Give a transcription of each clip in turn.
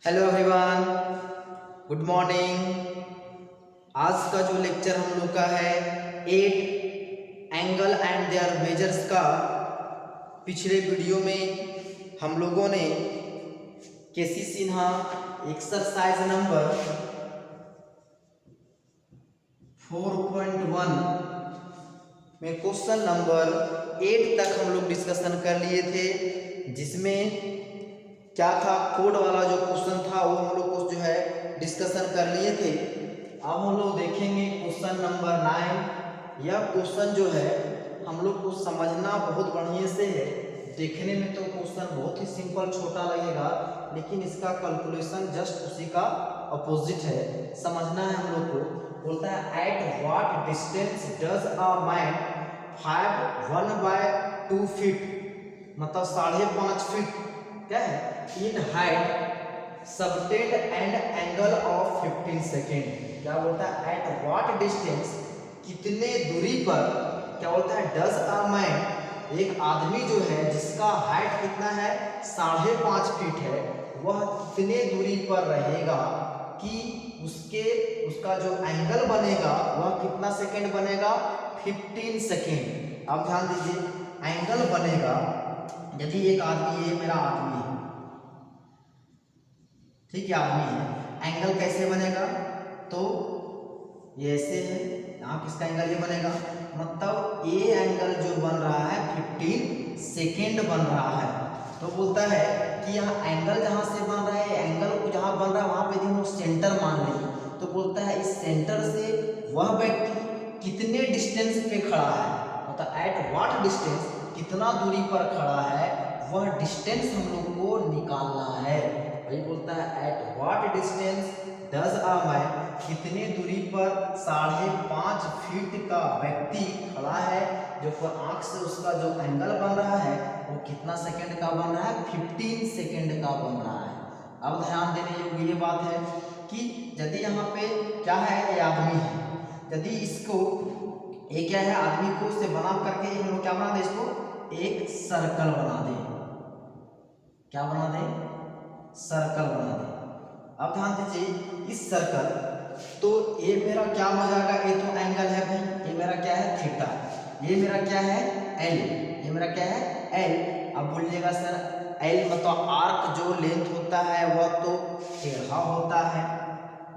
Hello everyone, good morning. आज का जो लेक्चर हम लोग का है 8 एंगल एंड देयर मेजर्स का। पिछले वीडियो में हम लोगों ने केसी सिन्हा एक्सरसाइज नंबर 4.1 में क्वेश्चन नंबर 8 तक हम लोग डिस्कशन कर लिए थे, जिसमें क्या था, कोड वाला जो क्वेश्चन था वो हम लोग को जो है डिस्कशन कर लिए थे। अब हम लोग देखेंगे क्वेश्चन नंबर 9। यह क्वेश्चन जो है हम लोग को समझना बहुत बढ़िया से है। देखने में तो क्वेश्चन बहुत ही सिंपल छोटा लगेगा, लेकिन इसका कैलकुलेशन जस्ट उसी का अपोजिट है। समझना है हम लोग को। बोलता है at what distance does a man 1/2 feet, मतलब 5.5 फीट क्या है in height subtend and angle of 15 second. क्या बोलता है एट व्हाट डिस्टेंस, कितने दूरी पर, क्या बोलता है डज अ मैन, एक आदमी जो है जिसका हाइट कितना है 5.5 फीट है, वह कितने दूरी पर रहेगा कि उसका जो एंगल बनेगा वह कितना सेकेंड बनेगा 15 सेकेंड। अब ध्यान दीजिए, एंगल बनेगा यदि एक आदमी, ये मेरा आदमी है, ठीक है, आदमी है, एंगल कैसे बनेगा, तो ये ऐसे है, यहाँ किसका एंगल ये बनेगा, मतलब ए एंगल जो बन रहा है 15 सेकेंड बन रहा है। तो बोलता है कि यहाँ एंगल जहाँ से बन रहा है, एंगल को जहाँ बन रहा है वहाँ पे हम लोग सेंटर मान लेंगे। तो बोलता है इस सेंटर से वह व्यक्ति कितने डिस्टेंस पे खड़ा है, मतलब एट व्हाट डिस्टेंस, कितना दूरी पर खड़ा है, वह डिस्टेंस हम लोग को निकालना है। वही बोलता है at what distance does a man, कितने दूरी पर 5.5 फीट का व्यक्ति खड़ा है, जो पर आंख से उसका जो एंगल बन रहा है वो कितना सेकंड का बन रहा है, 15 सेकंड का बन रहा है। अब ध्यान देने योग्य ये बात है कि यदि यहाँ पे क्या है, ये आदमी है, यदि इसको ये क्या है, आदमी को से बना करके हम लोग क्या बना दे, इसको एक सर्कल बना दे। क्या बना दे, सर्कल बना दे। अब ध्यान दीजिए, इस सर्कल, तो ये मेरा क्या हो जाएगा, ये तो एंगल है भाई, ये मेरा क्या है थीटा, ये मेरा क्या है एल, ये मेरा क्या है एल। अब बोलिएगा सर एल मतलब आर्क जो लेंथ होता है वह तो टेढ़ा होता है,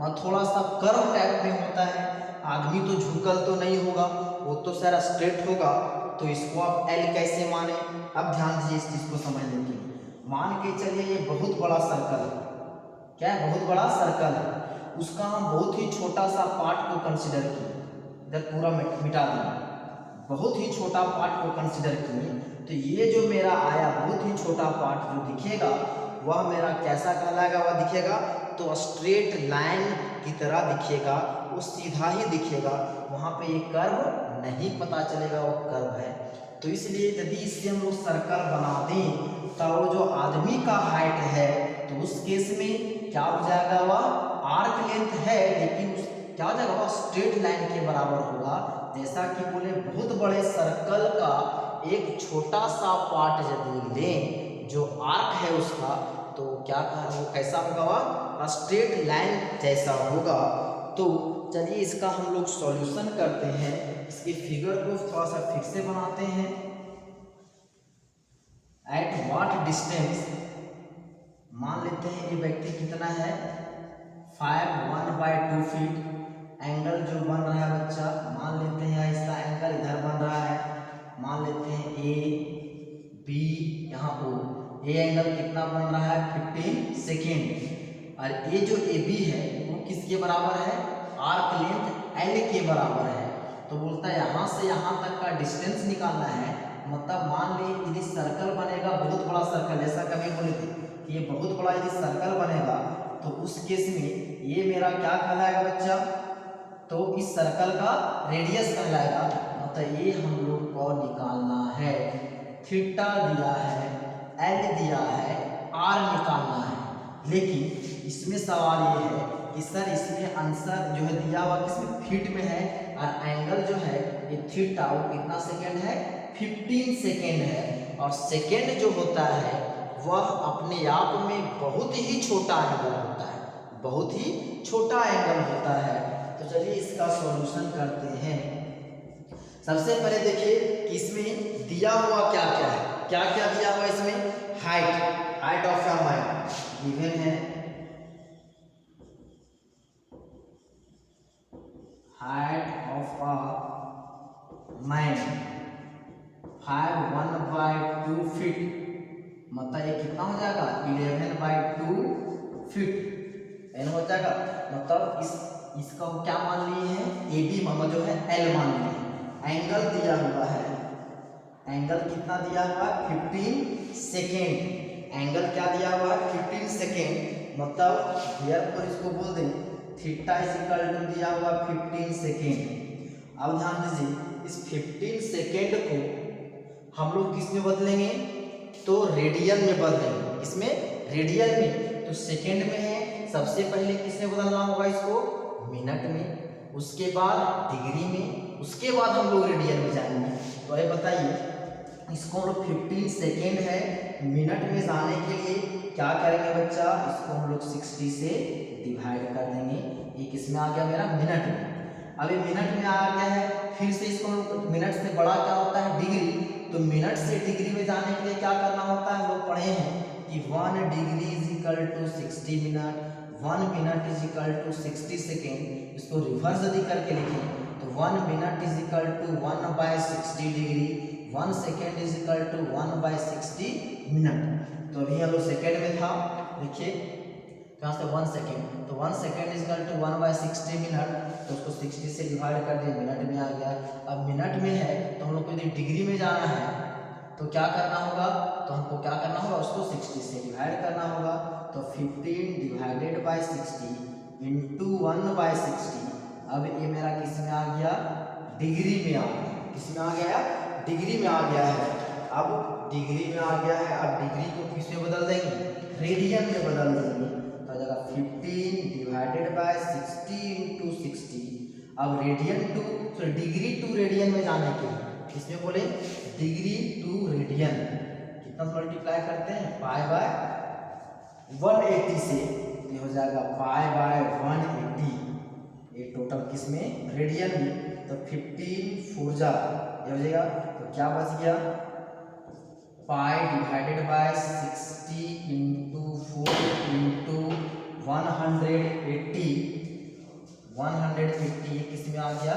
मतलब थोड़ा सा कर्व टाइप में होता है, आदमी तो झुकल तो नहीं होगा, वो तो सर स्ट्रेट होगा, तो इसको आप एल कैसे माने। अब ध्यान दीजिए, इस चीज को समझने के लिए मान के चलिए ये बहुत बड़ा सर्कल है, क्या है, बहुत बड़ा सर्कल है, उसका हम बहुत ही छोटा सा पार्ट को कंसिडर किए, इधर पूरा मिटा दिया, बहुत ही छोटा पार्ट को कंसिडर किए, तो ये जो मेरा आया बहुत ही छोटा पार्ट जो दिखेगा वह मेरा कैसा कहलाएगा, वह दिखेगा तो स्ट्रेट लाइन की तरह दिखेगा, वो सीधा ही दिखेगा, वहाँ पे ये कर्व नहीं पता चलेगा वो कर्व है। तो इसलिए यदि इससे हम लोग सर्कल बना दें तो वो जो आदमी का हाइट है, तो उस केस में क्या हो जाएगा, वह आर्क लेंथ है, लेकिन उस क्या हो जाएगा, वह स्ट्रेट लाइन के बराबर होगा। जैसा कि बोले बहुत बड़े सर्कल का एक छोटा सा पार्ट यदि लें जो आर्क है उसका, तो क्या कहा, वो कैसा होगा, वह स्ट्रेट लाइन जैसा होगा। तो चलिए इसका हम लोग सॉल्यूशन करते हैं, इसकी फिगर को थोड़ा सा फिर से बनाते हैं। एट व्हाट डिस्टेंस, मान लेते हैं ये व्यक्ति कितना है 1/2 फीट, एंगल जो बन रहा है बच्चा, मान लेते हैं इसका एंगल इधर बन रहा है, मान लेते हैं ए बी, यहाँ ओ, ए एंगल कितना बन रहा है 15 सेकेंड, और ये जो ए बी है वो किसके बराबर है, आर्क लेंथ एल के बराबर है। तो बोलता है यहाँ से यहाँ तक का डिस्टेंस निकालना है, मतलब मान ली यदि सर्कल बनेगा बहुत बड़ा सर्कल, जैसा कभी बोले थे कि ये बहुत बड़ा यदि सर्कल बनेगा, तो उस केस में ये मेरा क्या कहलाएगा बच्चा, तो इस सर्कल का रेडियस कहलाएगा, मतलब ये हम लोग को निकालना है, थीटा दिया है, एल दिया है, आर निकालना है। लेकिन इसमें सवाल ये है कि सर इसमें आंसर जो है दिया हुआ किसमें, फीट में है, और एंगल जो है ये थीटा वो कितना सेकेंड है 15 सेकेंड है, और सेकेंड जो होता है वह अपने आप में बहुत ही छोटा एंगल होता है, बहुत ही छोटा एंगल होता है। तो चलिए इसका सॉल्यूशन करते हैं। सबसे पहले देखिए कि इसमें दिया हुआ क्या क्या है, क्या क्या दिया हुआ इसमें। Height of a man given है, height of a man 1/2 feet, मतलब ये कितना हो जाएगा 11/2 फीट एन हो जाएगा। मतलब इसका क्या मान लिए हैं, ए बी मतलब जो है एल मान लिए हैं। एंगल दिया हुआ है, एंगल कितना दिया हुआ है 15 सेकेंड। एंगल क्या दिया हुआ है 15 सेकेंड, मतलब देयरफॉर इसको बोल दें थीटा इज इक्वल टू दिया हुआ 15 सेकेंड। अब ध्यान दीजिए इस 15 सेकेंड को हम लोग किस में बदलेंगे, तो रेडियन में बदलेंगे। इसमें रेडियन में, तो सेकेंड में है, सबसे पहले किसमें बदलना होगा इसको, मिनट में, उसके बाद डिग्री में, उसके बाद हम लोग रेडियन में जाएंगे। तो ये बताइए इसको हम लोग 15 सेकेंड है, मिनट में जाने के लिए क्या करेंगे बच्चा, इसको हम लोग 60 से डिवाइड कर देंगे। ये किसमें आ गया मेरा, मिनट में। अब ये मिनट में आ गया है, फिर से इसको मिनट से बड़ा क्या होता है डिग्री, तो मिनट से डिग्री में जाने के लिए क्या करना होता है, हम लोग पढ़े हैं कि 1 degree is equal to 60 minute, 1 minute is equal to 60 second. इसको रिवर्स यदि करके लिखें तो 1 minute is equal to 1/60 degree, 1 second is equal to 1/60 minute. तो अभी हम लोग सेकेंड में था, देखिए कहाँ से 1 सेकेंड, तो 1 second is equal to 1/60 minute, तो उसको 60 से डिवाइड कर दिए, मिनट में आ गया। अब मिनट में है तो हम लोग को यदि डिग्री में जाना है तो क्या करना होगा, तो हमको क्या करना होगा, उसको 60 से डिवाइड करना होगा। तो 15 डिवाइडेड बाई 60 इंटू 1/60। अब ये मेरा किस में आ गया, डिग्री में आ गया, किस में आ गया, डिग्री में आ गया है। अब डिग्री में आ गया है, अब डिग्री को किस में बदल देंगे, रेडियन में बदल देंगे। तो आ जाएगा 15 डिवाइडेड बाय 60 इंटू 60। अब रेडियन टू, तो डिग्री टू रेडियन में जाने के लिए इसमें बोले डिग्री टू रेडियन कितना मल्टीप्लाई करते हैं, पाई बाय 180 से, ये हो जाएगा पाई बाय 180। ये टोटल किस में, रेडियन में। तो 15 4 जा ये हो जाएगा, तो क्या बच गया, पाई डिवाइडेड बाय 60 इंटू 4 इंटू 180, 180 ये किस में आ गया,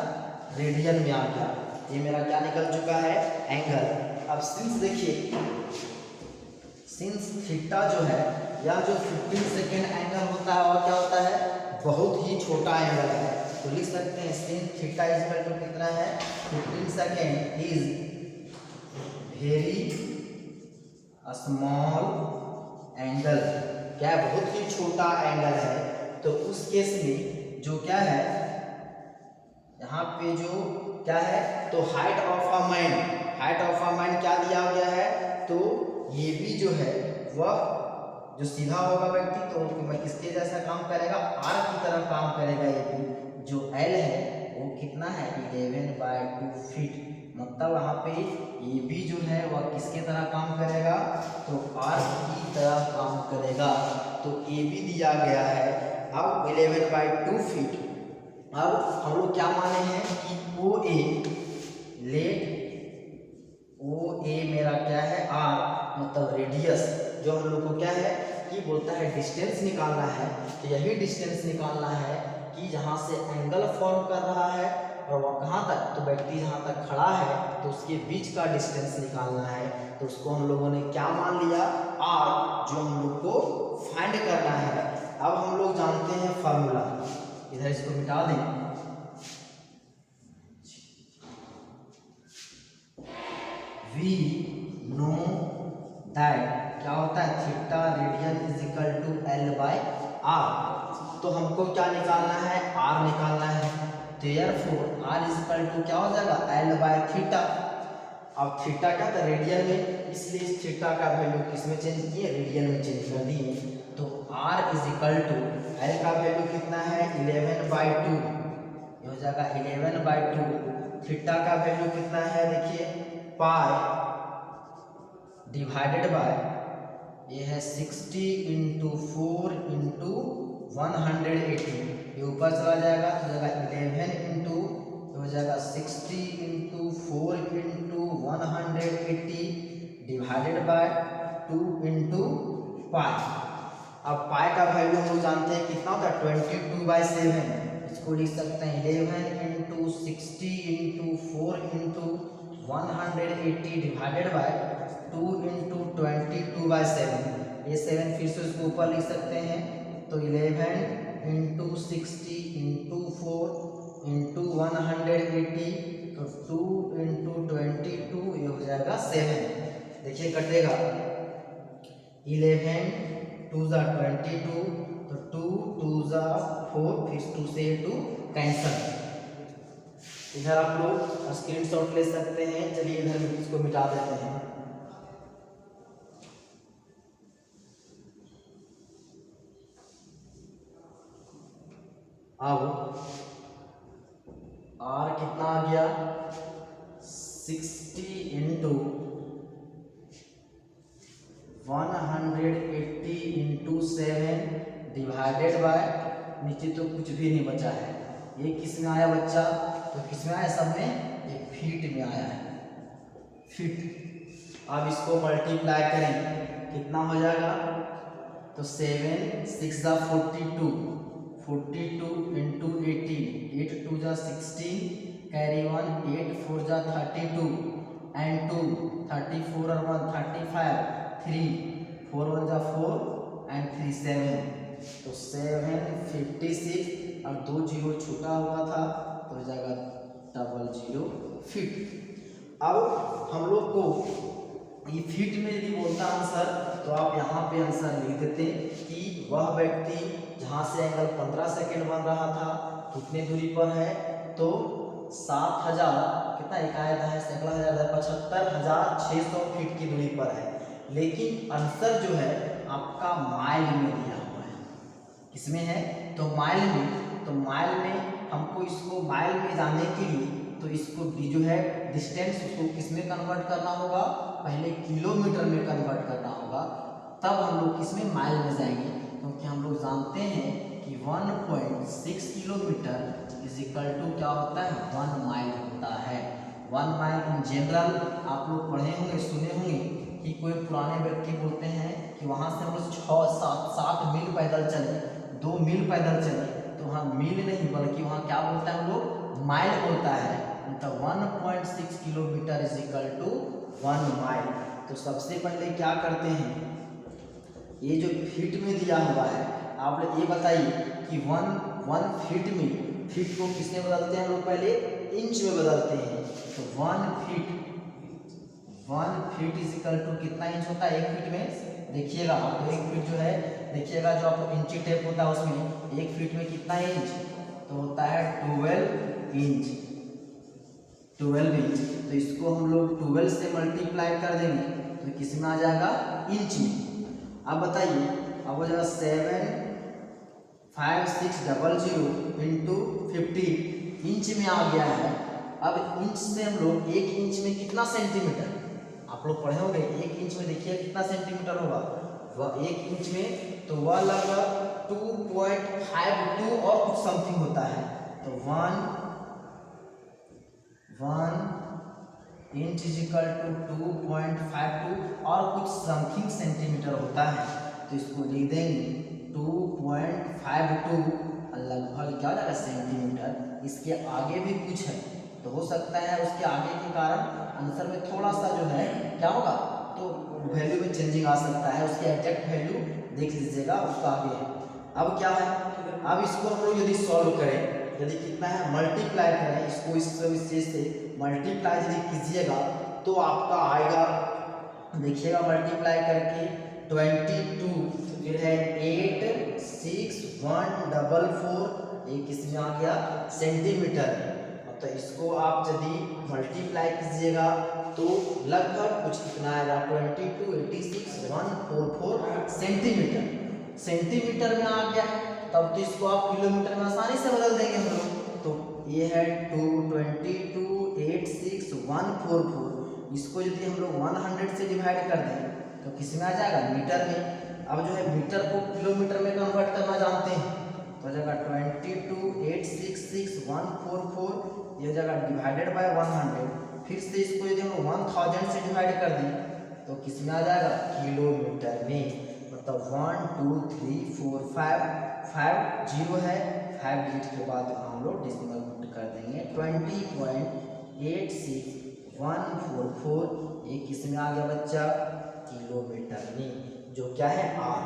रेडियन में आ गया। ये मेरा क्या निकल चुका है, एंगल। अब सिंस देखिए, सिंस थीटा जो है या जो 15 सेकेंड एंगल होता है और क्या होता है, बहुत ही छोटा एंगल है, तो लिख सकते हैं since theta is equal to कितना है, 15 second is very small angle, क्या बहुत ही छोटा एंगल है। तो उस केस में जो क्या है यहाँ पे जो क्या है, तो height of a man, height of a man क्या दिया गया है, तो ये भी जो है वह जो सीधा होगा व्यक्ति तो मैं किसके जैसा काम करेगा, आर की तरह काम करेगा। ये भी जो एल है वो कितना है 11/2 फीट, मतलब वहाँ पे ये भी जो है वह किसके तरह काम करेगा, तो आर की तरह काम करेगा। तो ए भी दिया गया है, अब 11/2 फीट। अब हम लोग क्या माने हैं कि ओ ए, लेट ओ ए मेरा क्या है आर, मतलब रेडियस, जो हम लोग को क्या है कि बोलता है डिस्टेंस निकालना है। तो यही डिस्टेंस निकालना है कि जहाँ से एंगल फॉर्म कर रहा है और वह कहाँ तक, तो व्यक्ति जहाँ तक खड़ा है तो उसके बीच का डिस्टेंस निकालना है। तो उसको हम लोगों ने क्या मान लिया, आर, जो हम लोग को फाइंड करना है। अब हम लोग जानते हैं फार्मूला, इधर इसको मिटा दें, वी नो दैट क्या होता है, theta radian is equal to L by R. तो हमको क्या निकालना है, आर निकालना है। Therefore R is equal to क्या हो जाएगा, एल बाय थीटा। अब थीटा क्या था, रेडियन में, इसलिए इस थीटा का वैल्यू किस में चेंज किए, रेडियन में चेंज कर दिए। तो R is equal to L का वैल्यू कितना है 11/2, ये हो जाएगा 11/2। थीटा का वैल्यू कितना है देखिए, पाई डिवाइडेड बाय ये है 60 इंटू 4 इंटू 180, ये ऊपर चला जाएगा तो जाएगा 11 इंटू, हो जाएगा 60 into 4 into 180 divided by 2 into pi. अब पाई का वैल्यू हम लोग जानते हैं कितना होता है 22/7, इसको लिख सकते हैं 11 into 60 into 4 into 180 divided by 2 into 22/7, ये 7 फिर से उसको ऊपर लिख सकते हैं तो 11 इंटू 60 इंटू 4 इंटू 180 तो 2 इंटू 22, ये हो जाएगा 7। देखिए कटेगा 11 2 ज़ा 22 तो 2 2 ज़ा 4, फिर 2 से 2 कैंसल। इधर आप लोग स्क्रीनशॉट ले सकते हैं। चलिए इधर इसको मिटा देते हैं। अब R कितना आ गया 60 इंटू 180 इंटू 7 डिवाइडेड बाय, नीचे तो कुछ भी नहीं बचा है, ये किस में आया बच्चा, तो किस में आया, सब में ये फीट में आया है, फीट। अब इसको मल्टीप्लाई करें कितना हो जाएगा, तो 7 6 ज़ा 42 इंटू 18, 8 2 ज़ा 16 कैरी 1, 8 4 ज़ा 32 एंड 2 34 और 1 35, 3 4 1 ज़ा 4 एंड 3 7, तो 7 56 और 2 जीरो छूटा हुआ था तो हो जाएगा 00 फीट। अब हम लोग को ये फीट में यदि बोलता आंसर तो आप यहाँ पे आंसर लिख देते कि वह व्यक्ति जहाँ से एंगल 15 सेकेंड बन रहा था कितने दूरी पर है, तो 7000 कितना इकायदा है, सैकड़ा हजार है, 75,600 फीट की दूरी पर है। लेकिन आंसर जो है आपका माइल में दिया हुआ है, किसमें है, तो माइल में। तो माइल में हमको इसको माइल में जाने के लिए तो इसको जो है डिस्टेंस उसको किस में कन्वर्ट करना होगा, पहले किलोमीटर में कन्वर्ट करना होगा, तब हम लोग किस में, माइल में जाएंगे। क्योंकि हम लोग जानते हैं कि 1.6 किलोमीटर इज इक्वल टू क्या होता है, 1 माइल होता है। 1 माइल इन जनरल आप लोग पढ़े होंगे, सुने होंगे कि कोई पुराने व्यक्ति बोलते हैं कि वहाँ से हम लोग 6-7 मील पैदल चले, 2 मील पैदल चले, तो वहाँ मील नहीं बल्कि वहाँ क्या बोलता है हम लोग, माइल बोलता है। तो 1.6 kilometre is equal to 1 mile. तो सबसे पहले क्या करते हैं, ये जो फीट में दिया हुआ है, आप लोग ये बताइए कि 1 फीट में, फीट को किसमें बदलते हैं हम लोग, पहले इंच में बदलते हैं। तो 1 फीट इज इक्वल टू कितना इंच होता है, 1 फीट में, देखिएगा आपको 1 फीट जो है, देखिएगा जो आपको इंची टेप होता है उसमें 1 फीट में कितना इंच, तो होता है 12 इंच। तो इसको हम लोग 12 से मल्टीप्लाई कर देंगे तो किस में आ जाएगा, इंच में। अब बताइए, अब हो जाएगा 75600 इंटू 15 इंच में आ गया है। अब इंच से हम लोग 1 इंच में कितना सेंटीमीटर, आप लोग पढ़े होंगे, 1 इंच में देखिए कितना सेंटीमीटर होगा, वह 1 इंच में तो वह लगभग 2.52 और कुछ समथिंग होता है। तो 1 इंच इज इक्वल टू 2.52 और कुछ समथिंग सेंटीमीटर होता है। तो इसको लिख देंगे 2.52 लगभग क्या होगा सेंटीमीटर। इसके आगे भी कुछ है तो हो सकता है उसके आगे के कारण आंसर में थोड़ा सा जो है क्या होगा, तो वैल्यू में चेंजिंग आ सकता है, उसके एग्जैक्ट वैल्यू देख लीजिएगा उसका आगे है। अब क्या है, अब इसको हम लोग यदि सॉल्व करें, यदि कितना है मल्टीप्लाई करें इसको, इस चीज से मल्टीप्लाई यदि कीजिएगा तो आपका आएगा, देखिएगा मल्टीप्लाई करके 22, फिर है 86144, ये किस में आ गया, सेंटीमीटर। तो इसको आप यदि मल्टीप्लाई कीजिएगा तो लगभग कुछ कितना आएगा, 2286,144 सेंटीमीटर में आ गया है। तब तो इसको आप किलोमीटर में आसानी से बदल देंगे हम लोग। तो ये है 2286,144, इसको यदि हम लोग 100 से डिवाइड कर दें तो किस में आ जाएगा, मीटर में। अब जो है मीटर को किलोमीटर में कन्वर्ट करना जानते हैं, तो हो जाएगा 22,866,144, ये हो जाएगा डिवाइडेड बाय 100। फिर से इसको यदि हम 1000 से डिवाइड कर दें तो किस में आ जाएगा, किलोमीटर में। मतलब 1 2 3 4 5 जीरो है, 5 डिजिट के बाद हम लोग डेसिमल पुट कर देंगे 20.86144, ये किस में आ गया बच्चा, किलोमीटर में, जो क्या है आर।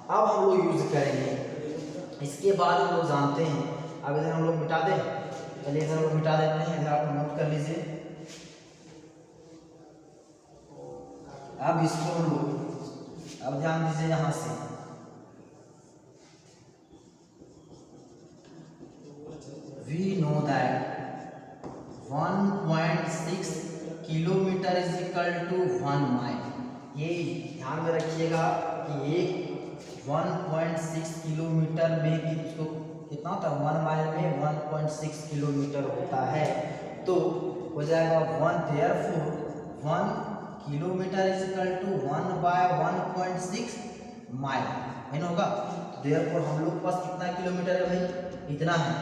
अब हम लोग यूज करेंगे, इसके बाद हम लोग जानते हैं, अब इधर हम लोग मिटा दें, चलिए इधर हम लोग मिटा देते हैं, इधर आप नोट कर लीजिए। अब इसको हम लोग, अब ध्यान दीजिए यहां से, we know that 1.6 kilometre is equal to 1 mile. ये ध्यान में रखिएगा कि एक 1.6 किलोमीटर में इसको कितना होता है, 1 माइल में 1.6 किलोमीटर होता है। तो हो जाएगा 1 therefore 1 kilometre is equal to 1/1.6 mile, है ना होगा। देयरफॉर हम लोग के पास कितना किलोमीटर है भाई, इतना है,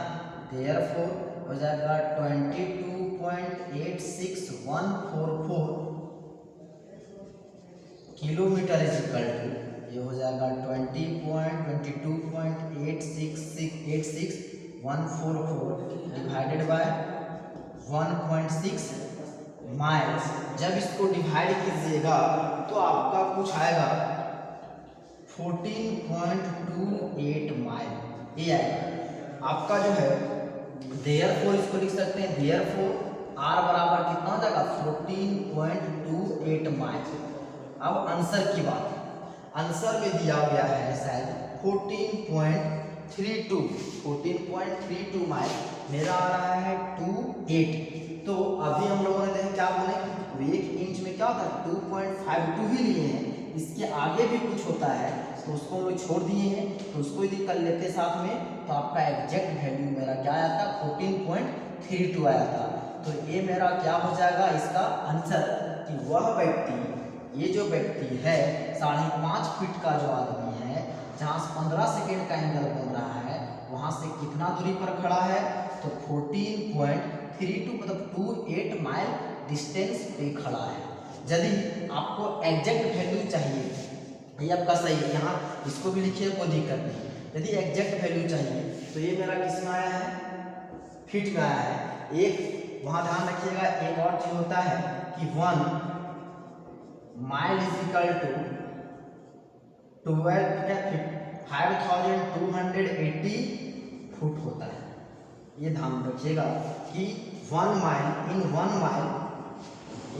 देयरफॉर हो जाएगा 22.86144 किलोमीटर इज इक्वल टू, ये हो जाएगा 22.86144 डिवाइडेड बाय 1.6 माइल्स। जब इसको डिवाइड कीजिएगा तो आपका कुछ आएगा 14.28 माइल, ये आएगा आपका जो है। देयरफॉर इसको लिख सकते हैं, देयरफॉर आर बराबर कितना हो जाएगा, 14.28 माइल। अब आंसर की बात, आंसर में दिया गया है शायद 14.32 माइल, मेरा आ रहा है 28। तो अभी हम लोगों ने देखा क्या बोले, 1 इंच में क्या होता है 2.52 ही लिए हैं, इसके आगे भी कुछ होता है तो उसको हम लोग छोड़ दिए हैं, तो उसको यदि कर लेते साथ में तो आपका एग्जैक्ट वैल्यू मेरा क्या आया था, 14.32 आया था। तो ये मेरा क्या हो जाएगा इसका आंसर, कि वह व्यक्ति, ये जो व्यक्ति है 5.5 फीट का जो आदमी है, जहाँ 15 सेकेंड का एंगल बन रहा है, वहाँ से कितना दूरी पर खड़ा है, तो 14.32 मतलब 28 माइल डिस्टेंस पे खड़ा है। यदि आपको एग्जैक्ट वैल्यू चाहिए, ये आपका सही है, यहाँ इसको भी लिखिए, कोई दिक्कत नहीं। यदि एग्जैक्ट वैल्यू चाहिए तो ये मेरा किस में आया है, फीट में आया है। एक वहाँ ध्यान रखिएगा, एक और चीज होता है कि 1 mile is equal to 5280 foot होता है। ये ध्यान रखिएगा कि 1 माइल, इन 1 माइल,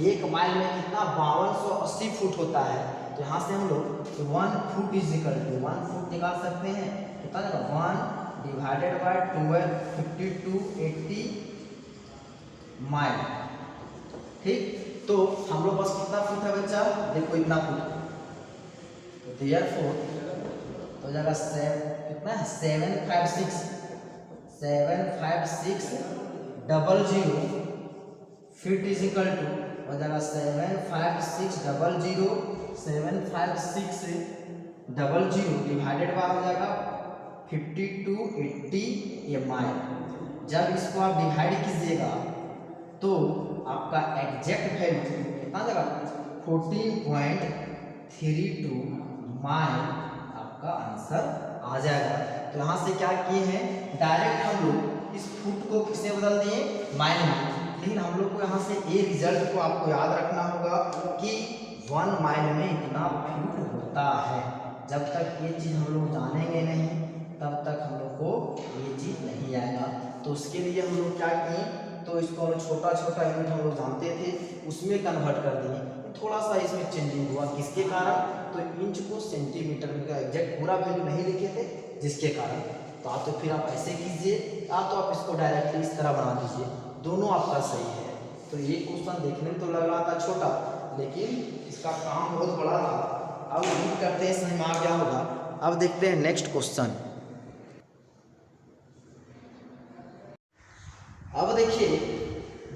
1 माइल में कितना 5280 फुट होता है। तो यहाँ से हम लोग 1 foot is equal to 1 foot निकाल सकते हैं, कितना देगा 1 डिवाइडेड बाय 5280 माइल, ठीक। तो हम लोग बस कितना फुट है बच्चा, देखो इतना फुट, तो देयरफॉर हो जाएगा कितना है 75600 फीट इज इक्वल टू हो जाएगा 75600 डिवाइडेड बाय हो जाएगा 5280 ये माइल। जब इसको आप डिवाइड कीजिएगा तो आपका एग्जैक्ट वैल्यू कितना देगा 14.32 माइल आपका आंसर आ जाएगा। तो यहाँ से क्या किए हैं, डायरेक्ट हम लोग इस फुट को किससे बदल दिए, माइल में। लेकिन हम लोग को यहाँ से ये रिजल्ट को आपको याद रखना होगा कि 1 माइल में इतना फीट होता है। जब तक ये चीज़ हम लोग जानेंगे नहीं तब तक हम लोग को ये चीज़ नहीं आएगा। तो उसके लिए हम लोग क्या किए, तो इसको हम छोटा छोटा यूनिट हम लोग जानते थे उसमें कन्वर्ट कर दिए। थोड़ा सा इसमें चेंजिंग हुआ, किसके कारण, तो इंच को सेंटीमीटर में का एग्जैक्ट पूरा वैल्यू नहीं लिखे थे, जिसके कारण। तो फिर आप ऐसे कीजिए, तो आप इसको डायरेक्टली इस तरह बना दीजिए, दोनों आपका सही है। तो ये क्वेश्चन देखने में तो लग रहा था छोटा, लेकिन इसका काम बहुत बड़ा था। अब उम्मीद करते हैं समझ में आ गया होगा। अब देखते हैं नेक्स्ट क्वेश्चन। अब देखिए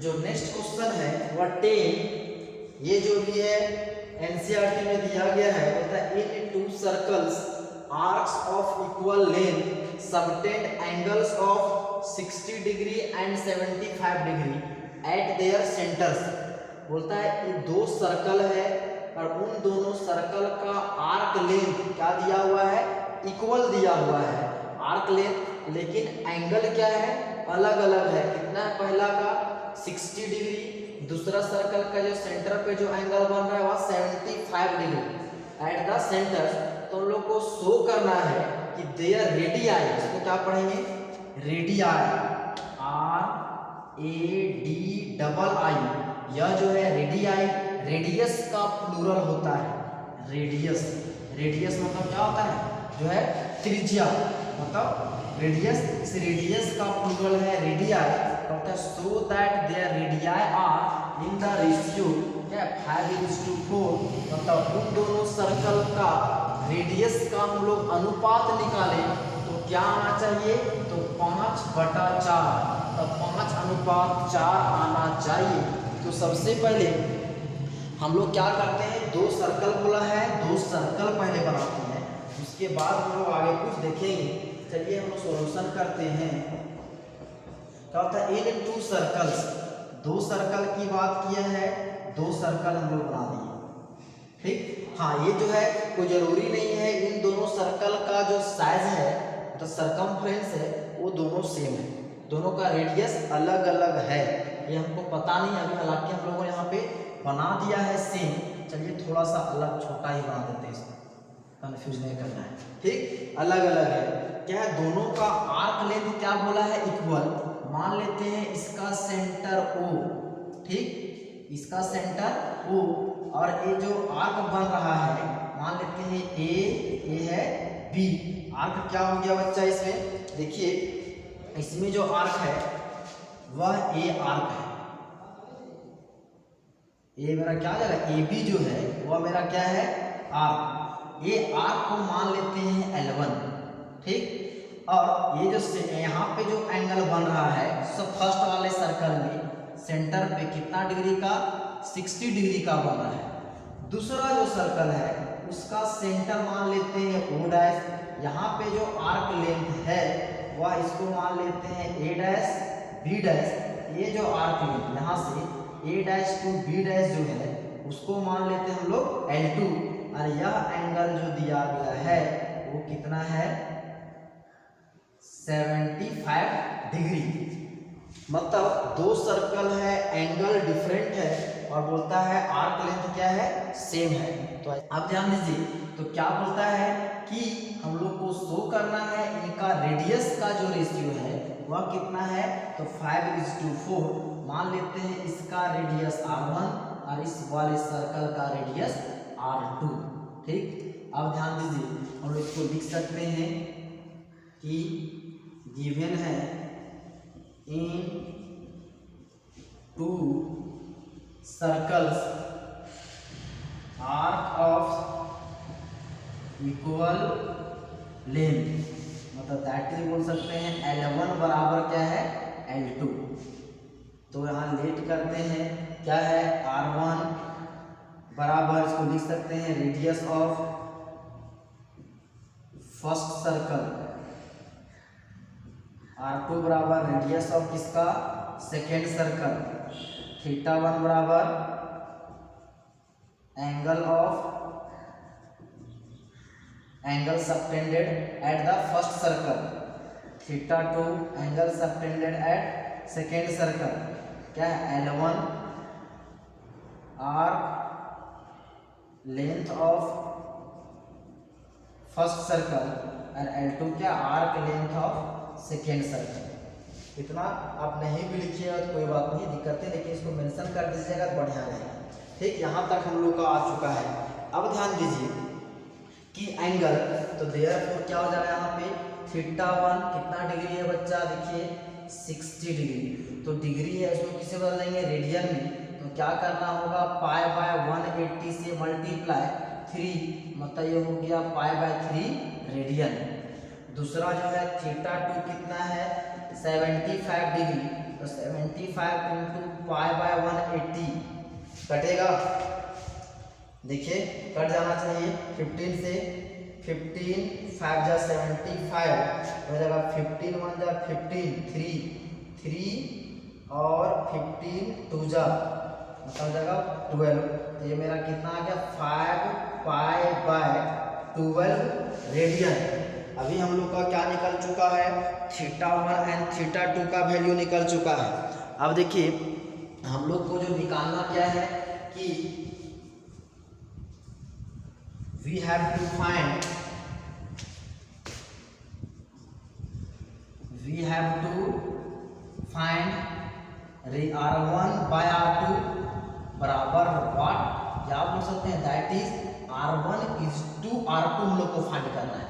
जो नेक्स्ट क्वेश्चन है वह 10, ये जो भी है एनसीईआरटी में दिया गया है, बोलता है in two circles arcs of equal length subtended angles of 60 degree and 75 degree at their centres. बोलता है ये दो सर्कल है और उन दोनों सर्कल का आर्क लेंथ क्या दिया हुआ है, इक्वल दिया हुआ है आर्क लेंथ, लेकिन एंगल क्या है, अलग अलग है। कितना है, पहला का 60 डिग्री, दूसरा सर्कल का जो सेंटर पे जो एंगल बन रहा है वह 75 डिग्री एट द सेंटर। तो हम लोग को शो करना है कि देयर रेडियाई, इसको क्या पढ़ेंगे, रेडियाई, RADII, यह जो है रेडियाई, रेडियस का प्लूरल होता है। रेडियस, रेडियस मतलब क्या होता है, जो है त्रिज्या, मतलब रेडियस, इस रेडियस का प्लूरल है रेडियाई। कहता है so that their radii are in the ratio क्या 5:4, मतलब उन दोनों सर्कल का रेडियस का हम लोग अनुपात निकालें तो क्या आना चाहिए, तो 5/4, तो 5:4 आना चाहिए। तो सबसे पहले हम लोग क्या करते हैं, दो सर्कल बोला है, दो सर्कल पहले बनाते हैं, उसके बाद हम लोग आगे कुछ देखेंगे। चलिए हम लोग सॉल्यूशन करते हैं। क्या होता है, इन टू सर्कल्स, दो सर्कल की बात किया है, दो सर्कल हम लोग बना दिए, ठीक। हाँ, ये जो है कोई जरूरी नहीं है इन दोनों सर्कल का जो साइज है, तो सरकमफ्रेंस है, वो दोनों सेम है, दोनों का रेडियस अलग अलग है, ये हमको पता नहीं अभी, हालांकि हम लोगों ने यहाँ पे बना दिया है सेम। चलिए थोड़ा सा अलग छोटा ही बना देते हैं, इसको कंफ्यूज नहीं करना है, ठीक। अलग अलग है, क्या है, दोनों का आर्क लेंथ क्या बोला है, इक्वल। मान लेते हैं इसका सेंटर O, ठीक, इसका सेंटर O, और ये जो आर्क बन रहा है मान लेते हैं A है B। आर्क क्या हो गया बच्चा, इसमें देखिए, इसमें जो आर्क है वह A आर्क है, ये मेरा क्या आ जाएगा, AB जो है वह मेरा क्या है, आर्क। ये आर्क को मान लेते हैं L1, ठीक। और ये जो यहाँ पे जो एंगल बन रहा है, सब फर्स्ट वाले सर्कल में सेंटर पे कितना डिग्री का, 60 डिग्री का बना है। दूसरा जो सर्कल है उसका सेंटर मान लेते हैं O', यहाँ पे जो आर्क लेंथ है वह इसको मान लेते हैं A', B'। ये जो आर्क लेंथ यहाँ से A' टू B' जो है उसको मान लेते हैं हम लोग L2, और यह एंगल जो दिया गया है वो कितना है, 75 डिग्री। मतलब दो सर्कल है, एंगल डिफरेंट है, और बोलता है आर्क लेंथ क्या है, सेम है। तो अब ध्यान दीजिए, तो क्या बोलता है कि हम लोग को शो करना है इनका रेडियस का जो रेशियो है वह कितना है, तो 5:4। मान लेते हैं इसका रेडियस R1 और इस वाले सर्कल का रेडियस R2, ठीक। अब ध्यान दीजिए, हम लोग इसको लिख सकते हैं कि गिवन है in two circles arc of equal length, मतलब दैट इज बोल सकते हैं L1 बराबर क्या है, L2। तो यहाँ लेट करते हैं, क्या है, R1 बराबर, इसको लिख सकते हैं radius of first circle, R2 बराबर रेडियस ऑफ किसका, सेकेंड सर्कल, θ1 बराबर angle subtended at the first circle, θ2 angle subtended at second circle, क्या है, L1 arc length of first circle और L2 क्या, arc length of second circle. इतना आप नहीं भी लिखिएगा तो कोई बात नहीं, दिक्कत है, लेकिन इसको मेंशन कर दीजिएगा तो बढ़िया रहेगा, ठीक। यहाँ तक हम लोग का आ चुका है। अब ध्यान दीजिए कि एंगल, तो देयरफॉर क्या हो जाएगा यहाँ पे, θ1 कितना डिग्री है बच्चा, देखिए 60 डिग्री। तो डिग्री है, इसको किसे बदल देंगे, रेडियन में। तो क्या करना होगा, π/180 से मल्टीप्लाई 3, मतलब ये हो गया π/3 रेडियन। दूसरा जो है θ2 कितना है, 75 डिग्री, तो 75 × π/180 कटेगा, देखिए कट जाना चाहिए 15 से, 15 5 जा 75 हो जाएगा, 15 1 जा 15, 3 और 15 2 जा मतलब हो जाएगा 12। तो ये मेरा कितना आ गया 5 पाई बाय 12 रेडियन। अभी हम लोग का क्या निकल चुका है, θ1 एंड θ2 का वैल्यू निकल चुका है। अब देखिए हम लोग को जो निकालना क्या है कि we have to find R1 by R2 बराबर व्हाट, क्या बोल सकते हैं, that is R1 is to R2 हम लोग को फाइंड करना है।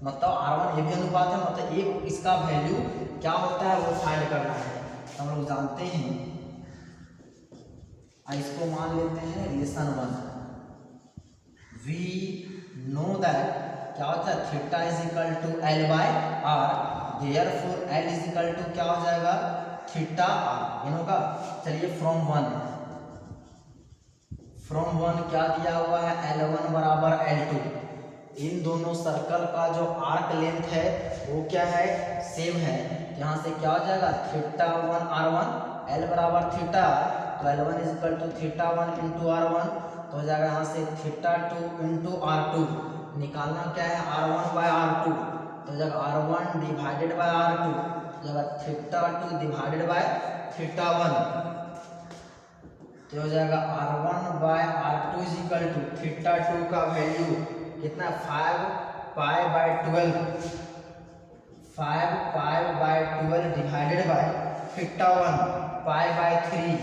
मतलब R1 ये भी अनुपात है, मतलब एक इसका वैल्यू क्या होता है वो फाइंड करना है। तो हम लोग जानते हैं, इसको मान लेते हैं रिलेशन 1। वी नो दैट क्या होता है theta is equal to L by R, therefore L is equal to क्या हो जाएगा थीटा R इन होगा। चलिए फ्रॉम 1 क्या दिया हुआ है L1 बराबर L2। इन दोनों सर्कल का जो आर्क लेंथ है वो क्या है सेम है। यहाँ से क्या हो जाएगा θ1 R1, L बराबर थीटा, तो L1 is equal to θ1 into R1, तो हो जाएगा यहाँ से θ2 इंटू R2। निकालना क्या है R1 बाय R2, तो जब R1 डिवाइडेड बाय R2 जब θ2 डिवाइडेड बाय θ1, तो हो जाएगा R1 bye R2 is equal to θ2 का वैल्यू कितना 5 pi by 12, 5 pi by 12 divided by θ1 pi by 3,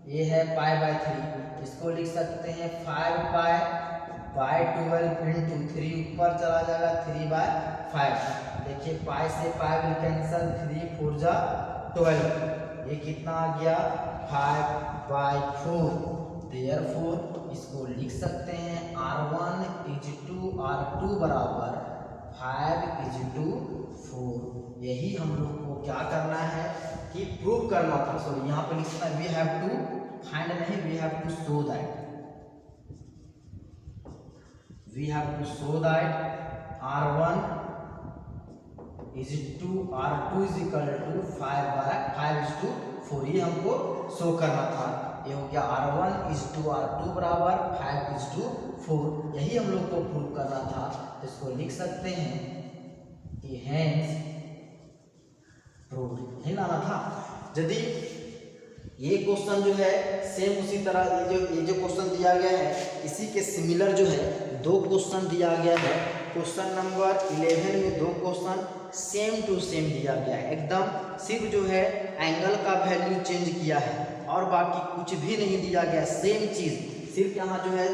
ये है पाई बाय 3। इसको लिख सकते हैं 5 पाई बाय 12 इंटू 3 ऊपर चला जाएगा 3 बाय 5। देखिए पाई से पाई विल कैंसल, 3 4 जा 12, ये कितना आ गया 5 बाय 4। देयरफॉर इसको लिख सकते हैं R1 इज टू R2 बराबर 5 इज टू 4। यही हम लोग को क्या करना है कि प्रूव करना था। सॉरी यहाँ पे लिख सकते हैं वी हैव टू फाइंड नहीं, we have to show that, we have to show that R1 is to R2 is equal to 5 by 5 is to 4। ये हमको शो करना था। ये हो गया R1 इज टू R2 बराबर 5 इज टू 4। यही हम लोग को प्रूव करना था। तो इसको लिख सकते हैं कि हेंस प्रूव्ड, यही लाना था। यदि ये क्वेश्चन जो है सेम उसी तरह ये जो क्वेश्चन दिया गया है इसी के सिमिलर जो है 2 क्वेश्चन दिया गया है। क्वेश्चन नंबर 11 में 2 क्वेश्चन सेम टू सेम दिया गया है, एकदम सिर्फ जो है एंगल का वैल्यू चेंज किया है और बाकी कुछ भी नहीं दिया गया, सेम चीज़। सिर्फ यहाँ जो है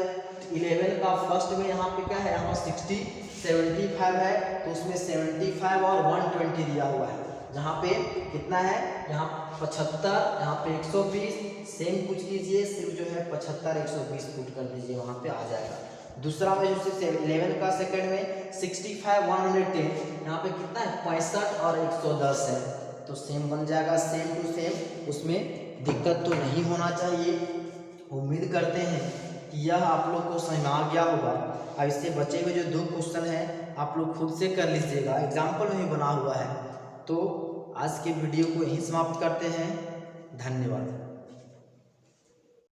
11 का फर्स्ट में यहाँ पे क्या है, यहाँ 60 75 है तो उसमें 75 और 120 दिया हुआ है। जहाँ पे कितना है यहाँ 75, यहाँ पे 120, सेम कुछ कीजिए, सिर्फ जो है 75 120 पुट कर दीजिए, वहाँ पे आ जाएगा। दूसरा में जो 11 का सेकंड में 65 110, यहाँ पे कितना है 65 और 110 है, तो सेम बन जाएगा, सेम टू सेम, उसमें दिक्कत तो नहीं होना चाहिए। उम्मीद करते हैं कि यह आप लोग को समझ में आ गया होगा। अब इससे बचे हुए जो 2 क्वेश्चन हैं आप लोग खुद से कर लीजिएगा, एग्जाम्पल में भी बना हुआ है। तो आज के वीडियो को यहीं समाप्त करते हैं। धन्यवाद।